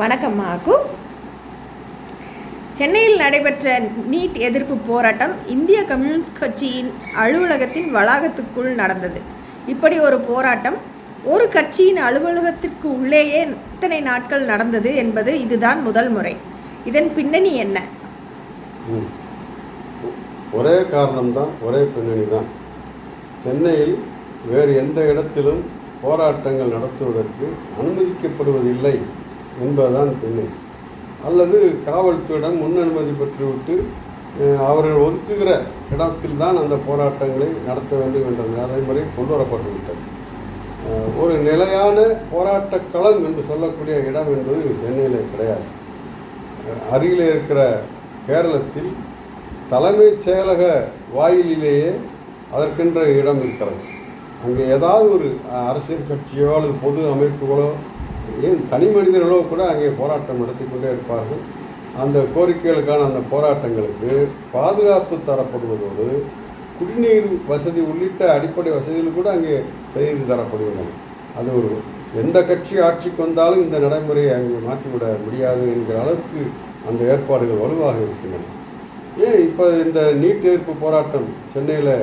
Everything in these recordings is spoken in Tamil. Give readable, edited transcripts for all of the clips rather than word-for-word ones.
வணக்கம் ஆகு. சென்னையில் நடைபெற்ற நீட் எதிர்ப்பு போராட்டம் இந்திய கம்யூனிஸ்ட் கட்சியின் அலுவலகத்தின் வளாகத்துக்குள் நடந்தது. இப்படி ஒரு போராட்டம் ஒரு கட்சியின் அலுவலகத்திற்கு உள்ளேயே இத்தனை நாட்கள் நடந்தது என்பது இதுதான் முதல் முறை. இதன் பின்னணி என்ன? ஒரே காரணம்தான், ஒரே பின்னணி தான். சென்னையில் வேறு எந்த இடத்திலும் போராட்டங்கள் நடத்துவதற்கு அனுமதிக்கப்படுவதில்லை என்பதுதான் பின்னணி. அல்லது காவல்துறையிடம் முன் அனுமதி பெற்றுவிட்டு அவர்கள் ஒதுக்குகிற இடத்தில் தான் அந்த போராட்டங்களை நடத்த வேண்டும் என்ற நடைமுறை கொண்டு வரப்பட்டுவிட்டது. ஒரு நிலையான போராட்ட களம் என்று சொல்லக்கூடிய இடம் என்பது சென்னையில் கிடையாது. அருகில் இருக்கிற கேரளத்தில் தலைமைச் செயலக வாயிலேயே அதற்கென்ற இடம் இருக்கிறது. அங்கே ஏதாவது ஒரு அரசியல் கட்சியோ அல்லது பொது அமைப்புகளோ ஏன் தனி மனிதர்களோ கூட அங்கே போராட்டம் நடத்தி கொண்டே இருப்பார்கள். அந்த கோரிக்கைகளுக்கான அந்த போராட்டங்களுக்கு பாதுகாப்பு தரப்படுவதோடு குடிநீர் வசதி உள்ளிட்ட அடிப்படை வசதிகள் கூட அங்கே செய்து தரப்படுகின்றன. அது ஒரு எந்த கட்சி ஆட்சிக்கு வந்தாலும் இந்த நடைமுறையை அங்கே மாற்றிவிட முடியாது என்கிற அளவுக்கு அந்த ஏற்பாடுகள் வலுவாக இருக்கின்றன. ஏன் இப்போ இந்த நீட் எதிர்ப்பு போராட்டம் சென்னையில்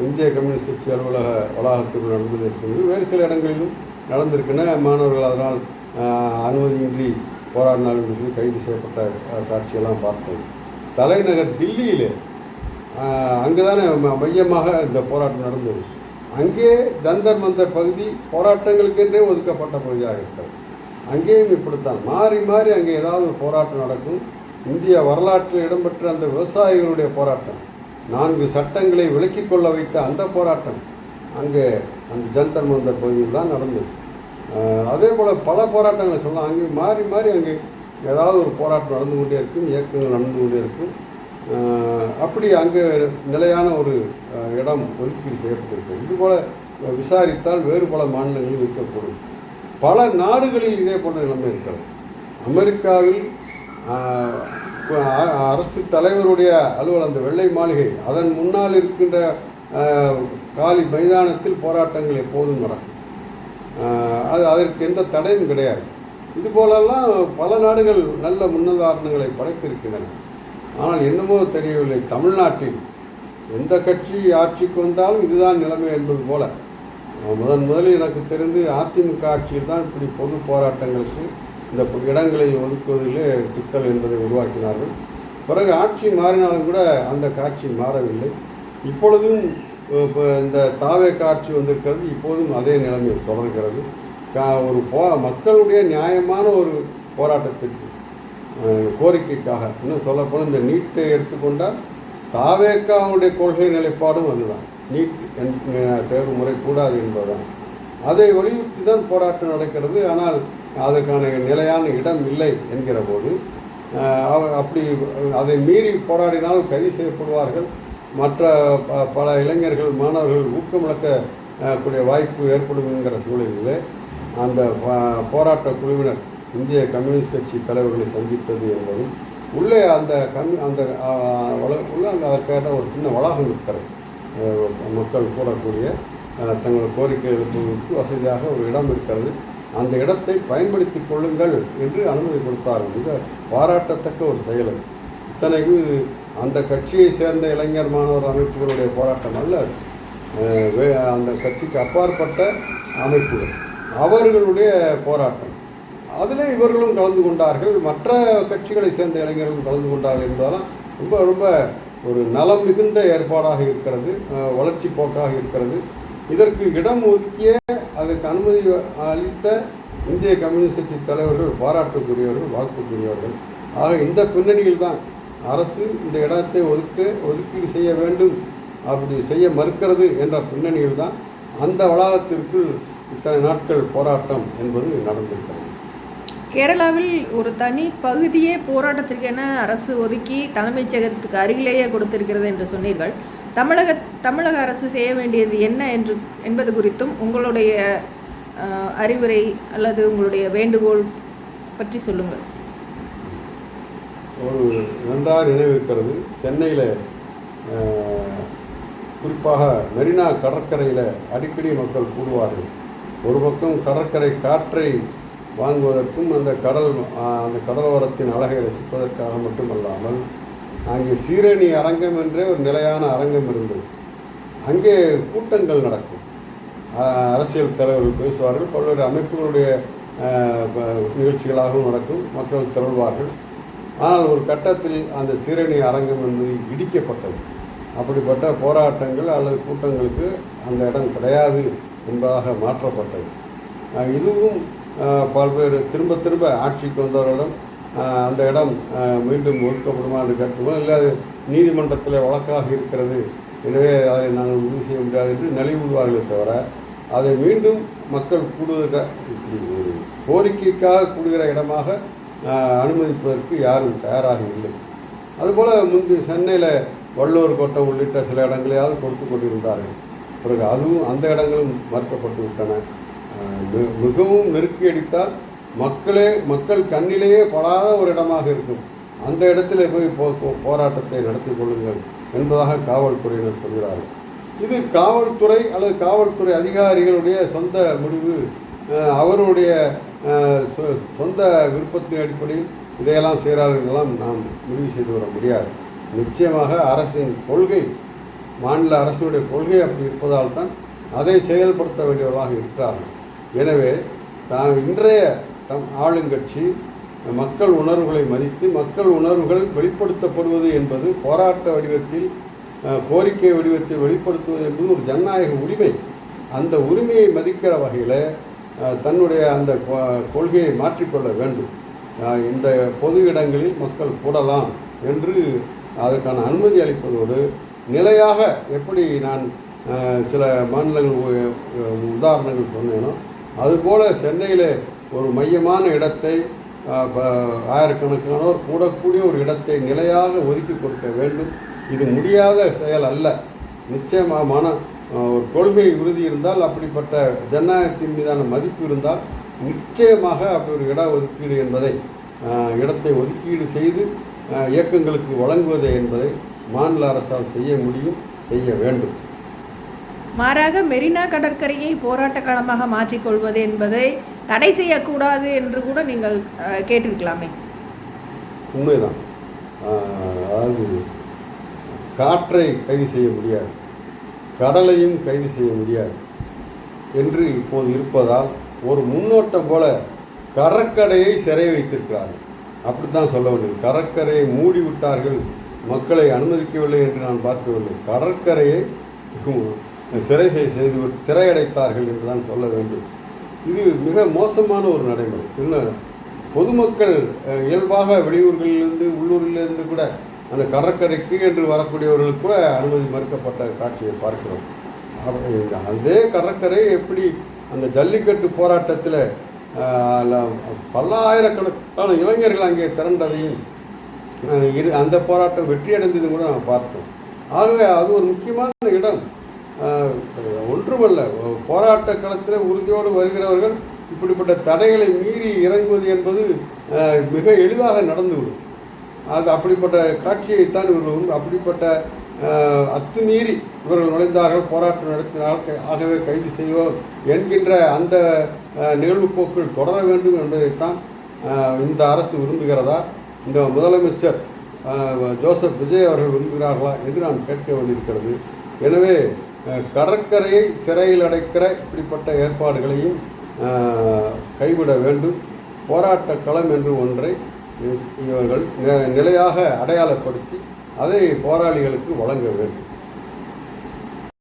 இந்திய கம்யூனிஸ்ட் கட்சி அலுவலக வளாகத்துக்கு நடந்தது சொல்லி வேறு சில இடங்களிலும் நடந்திருக்கின்றன. மாணவர்கள் அதனால் அனுமதியின்றி போராடினால் என்று கைது செய்யப்பட்ட காட்சியெல்லாம் பார்த்தோம். தலைநகர் தில்லியில் அங்கே தானே மையமாக இந்த போராட்டம் நடந்தது. அங்கே ஜந்தர் மந்தர் பகுதி போராட்டங்களுக்கென்றே ஒதுக்கப்பட்ட பகுதியாக இருக்கிறது. அங்கேயும் இப்படித்தான் மாறி மாறி அங்கே ஏதாவது ஒரு போராட்டம் நடக்கும். இந்திய வரலாற்றில் இடம்பெற்ற அந்த விவசாயிகளுடைய போராட்டம், 4 சட்டங்களை விலக்கிக் கொள்ள வைத்த அந்த போராட்டம் அங்கே அந்த ஜந்தர் மந்தர் பகுதியில் தான் நடந்தது. அதே போல் பல போராட்டங்களை சொல்லலாம். அங்கே மாறி மாறி அங்கே ஏதாவது ஒரு போராட்டம் நடந்து கொண்டே இருக்கும், இயக்கங்கள் நடந்து கொண்டே இருக்கும். அப்படி அங்கே நிலையான ஒரு இடம் ஒதுக்கீடு செய்யப்பட்டிருக்கு. இதுபோல் விசாரித்தால் வேறு பல மாநிலங்களில் இருக்கக்கூடும். பல நாடுகளில் இதே போன்ற நிலைமை இருக்கிறது. அமெரிக்காவில் அரசு தலைவருடைய அலுவலகம், அந்த வெள்ளை மாளிகை, அதன் முன்னால் இருக்கின்ற காலி மைதானத்தில் போராட்டங்கள் எப்போதும் நடக்கும். அதற்கு எந்த தடையும் கிடையாது. இதுபோலெல்லாம் பல நாடுகள் நல்ல முன்னுதாரணங்களை படைத்திருக்கின்றன. ஆனால் என்னமோ தெரியவில்லை, தமிழ்நாட்டில் எந்த கட்சி ஆட்சிக்கு வந்தாலும் இதுதான் நிலைமை என்பது போல. முதலில் எனக்கு தெரிந்து அதிமுக ஆட்சியில் தான் இப்படி பொது போராட்டங்களுக்கு இந்த இடங்களில் ஒதுக்குவதிலே சிக்கல் என்பதை உருவாக்கினார்கள். பிறகு ஆட்சி மாறினாலும் கூட அந்த காட்சி மாறவில்லை. இப்பொழுதும் இந்த தாவேக ஆட்சி வந்திருக்கிறது. இப்போதும் அதே நிலைமை தொடர்கிறது. ஒரு மக்களுடைய நியாயமான ஒரு போராட்டத்திற்கு கோரிக்கைக்காக, இன்னும் சொல்லப்போனால் இந்த நீட்டை எடுத்துக்கொண்டால் தாவேகாவுடைய கொள்கை நிலைப்பாடும் அதுதான். நீட் தேர்வு முறை கூடாது என்பதுதான். அதை வலியுறுத்தி தான் போராட்டம் நடக்கிறது. ஆனால் அதற்கான நிலையான இடம் இல்லை என்கிற போது அப்படி அதை மீறி போராடினால் கைது செய்யப்படுவார்கள். மற்ற பல இளைஞர்கள், மாணவர்கள் ஊக்கமிழக்கக்கூடிய வாய்ப்பு ஏற்படும் என்கிற சூழலில் அந்த போராட்ட குழுவினர் இந்திய கம்யூனிஸ்ட் கட்சி தலைவர்களை சந்தித்தது என்பதும் உள்ளே அந்த அதற்கான ஒரு சின்ன வளாகம் இருக்கிறது. மக்கள் கூடக்கூடிய தங்கள் கோரிக்கை எழுப்புவதற்கு வசதியாக ஒரு இடம் இருக்கிறது. அந்த இடத்தை பயன்படுத்தி கொள்ளுங்கள் என்று அனுமதி கொடுத்தார்கள். மிக பாராட்டத்தக்க ஒரு செயல். இத்தனைக்கும் இது அந்த கட்சியை சேர்ந்த இளைஞர் மாணவர் அமைப்புகளுடைய போராட்டம் அல்ல, அந்த கட்சிக்கு அப்பாற்பட்ட அமைப்புகள் அவர்களுடைய போராட்டம். அதில் இவர்களும் கலந்து கொண்டார்கள், மற்ற கட்சிகளை சேர்ந்த இளைஞர்களும் கலந்து கொண்டார்கள் என்பதெல்லாம் ரொம்ப ரொம்ப ஒரு நலம் மிகுந்த ஏற்பாடாக இருக்கிறது, வளர்ச்சி போக்காக இருக்கிறது. இதற்கு இடம் ஒதுக்கிய, அதற்கு அனுமதி அளித்த இந்திய கம்யூனிஸ்ட் கட்சி தலைவர்கள் பாராட்டுக்குரியவர்கள், வாழ்த்துக்குரியவர்கள். ஆக இந்த பின்னணியில் தான் அரசு இந்த இடத்தை ஒதுக்கீடு செய்ய வேண்டும், அப்படி செய்ய மறுக்கிறது என்ற பின்னணியில் தான் அந்த வளாகத்திற்குள் இத்தனை நாட்கள் போராட்டம் என்பது நடந்திருக்கிறது. கேரளாவில் ஒரு தனி பகுதியே போராட்டத்திற்கென அரசு ஒதுக்கி தலைமைச் செயலகத்துக்கு அருகிலேயே கொடுத்திருக்கிறது என்று சொன்னீர்கள். தமிழக அரசு செய்ய வேண்டியது என்ன என்பது குறித்தும் உங்களுடைய அறிவுரை அல்லது உங்களுடைய வேண்டுகோள் பற்றி சொல்லுங்கள். ஒரு நன்றாக நினைவிருக்கிறது. சென்னையில் குறிப்பாக மெரினா கடற்கரையில் அடிக்கடி மக்கள் கூடுவார்கள். ஒரு பக்கம் கடற்கரை காற்றை வாங்குவதற்கும் அந்த கடலோரத்தின் அழகை ரசிப்பதற்காக மட்டுமல்லாமல் அங்கே சீரணி அரங்கம் என்றே ஒரு நிலையான அரங்கம் இருந்தது. அங்கே கூட்டங்கள் நடக்கும், அரசியல் தலைவர்கள் பேசுவார்கள், பல்வேறு அமைப்புகளுடைய நிகழ்ச்சிகளாகவும் நடக்கும், மக்கள் திரள்வார்கள். ஆனால் ஒரு கட்டத்தில் அந்த சீரணி அரங்கம் என்பது இடிக்கப்பட்டது. அப்படிப்பட்ட போராட்டங்கள் அல்லது கூட்டங்களுக்கு அந்த இடம் கிடையாது என்பதாக மாற்றப்பட்டது. இதுவும் பல்வேறு திரும்ப ஆட்சிக்கு வந்தவர்களிடம் அந்த இடம் மீண்டும் ஒதுக்கப்படுமா என்று கேட்குமா, இல்லை நீதிமன்றத்தில் வழக்காக இருக்கிறது, எனவே அதை நாங்கள் உறுதி செய்ய முடியாது என்று நலிவுறுவார்களே தவிர அதை மீண்டும் மக்கள் கூடுகிற ஒரு கோரிக்கைக்காக கூடுகிற இடமாக அனுமதிப்பதற்கு யாரும் தயாராக இல்லை. அதுபோல் முந்தைய சென்னையில் வள்ளுவர் கோட்டம் உள்ளிட்ட சில இடங்களையாவது கொடுத்து கொண்டிருந்தார்கள். பிறகு அதுவும் அந்த இடங்களும் மறுக்கப்பட்டு விட்டன. மிகவும் நெருக்கி அடித்தால் மக்கள் கண்ணிலேயே படாத ஒரு இடமாக இருக்கும், அந்த இடத்துல போய் போராட்டத்தை நடத்தி கொள்ளுங்கள் என்பதாக காவல்துறையினர் சொல்கிறார்கள். இது காவல்துறை அல்லது காவல்துறை அதிகாரிகளுடைய சொந்த முடிவு, அவருடைய சொந்த விருப்பத்தின் அடிப்படையில் இதையெல்லாம் செய்கிறார்களெல்லாம் நாம் முடிவு செய்து வர முடியாது. நிச்சயமாக அரசின் கொள்கை, மாநில அரசுடைய கொள்கை அப்படி இருப்பதால் தான் அதை செயல்படுத்த வேண்டியவர்களாக இருக்கிறார்கள். எனவே இன்றைய ஆளுங்கட்சி மக்கள் உணர்வுகளை மதித்து மக்கள் உணர்வுகள் வெளிப்படுத்தப்படுவது என்பது போராட்ட வடிவத்தில், கோரிக்கை வடிவத்தில் வெளிப்படுத்துவது என்பது ஒரு ஜனநாயக உரிமை. அந்த உரிமையை மதிக்கிற வகையில் தன்னுடைய அந்த கொள்கையை மாற்றிக்கொள்ள வேண்டும். இந்த பொது இடங்களில் மக்கள் கூடலாம் என்று அதற்கான அனுமதி அளிப்பதோடு நிலையாக, எப்படி நான் சில மாநிலங்கள் உதாரணங்கள் சொன்னேனோ அதுபோல் சென்னையில் ஒரு மையமான இடத்தை, ஆயிரக்கணக்கானோர் கூடக்கூடிய ஒரு இடத்தை நிலையாக ஒதுக்கி கொடுக்க வேண்டும். இது முடியாத செயல் அல்ல. நிச்சயமான ஒரு கொள்கை உறுதி இருந்தால், அப்படிப்பட்ட ஜனநாயகத்தின் மீதான மதிப்பு இருந்தால் நிச்சயமாக அப்படி ஒரு இட ஒதுக்கீடு என்பதை, இடத்தை ஒதுக்கீடு செய்து இயக்கங்களுக்கு வழங்குவது என்பதை மாநில அரசால் செய்ய முடியும், செய்ய வேண்டும். மாறாக மெரினா கடற்கரையை போராட்ட களமாக மாற்றிக்கொள்வது என்பதை தடை செய்யக்கூடாது என்று கூட நீங்கள் கேட்டிருக்கலாமே. உண்மைதான். அதாவது காற்றை கைது செய்ய முடியாது, கடலையும் கைது செய்ய முடியாது என்று இப்போது இருப்பதால் ஒரு முன்னோட்டம் போல கடற்கரையை சிறை வைத்திருக்கிறார்கள். அப்படித்தான் சொல்ல வேண்டும். கடற்கரையை மூடிவிட்டார்கள், மக்களை அனுமதிக்கவில்லை என்று நான் பார்க்கவில்லை. கடற்கரையை சிறையடைத்தார்கள் என்று தான் சொல்ல வேண்டும். இது மிக மோசமான ஒரு நடைமுறை. இன்னும் பொதுமக்கள் இயல்பாக வெளியூர்களிலிருந்து உள்ளூரிலிருந்து கூட அந்த கடற்கரைக்கு என்று வரக்கூடியவர்களுக்கு கூட அனுமதி மறுக்கப்பட்ட காட்சியை பார்க்கிறோம். அதே கடற்கரை எப்படி அந்த ஜல்லிக்கட்டு போராட்டத்தில் பல்லாயிரக்கணக்கான இளைஞர்கள் அங்கே திரண்டதையும் அந்த போராட்டம் வெற்றியடைந்ததும் கூட நாம் பார்த்தோம். ஆகவே அது ஒரு முக்கியமான இடம். ஒன்றுமல்ல, போராட்ட களத்தில் உறுதியோடு வருகிறவர்கள் இப்படிப்பட்ட தடைகளை மீறி இறங்குவது என்பது மிக எளிதாக நடந்துவிடும். அது அப்படிப்பட்ட காட்சியைத்தான் இவர்கள், அப்படிப்பட்ட அத்துமீறி இவர்கள் நுழைந்தார்கள், போராட்டம் நடத்தினார்கள், ஆகவே கைது செய்வோம் என்கின்ற அந்த நிகழ்வுப்போக்கில் தொடர வேண்டும் என்பதைத்தான் இந்த அரசு விரும்புகிறதா, இந்த முதலமைச்சர் ஜோசப் விஜய் அவர்கள் விரும்புகிறார்களா என்று நான் கேட்க வேண்டியிருக்கிறது. எனவே கடற்கரையை சிறையில் அடைக்கிற இப்படிப்பட்ட ஏற்பாடுகளையும் கைவிட வேண்டும். போராட்ட களம் என்று ஒன்றை இவர்கள் நிலையாக அடையாளப்படுத்தி அதை போராளிகளுக்கு வழங்க வேண்டும்.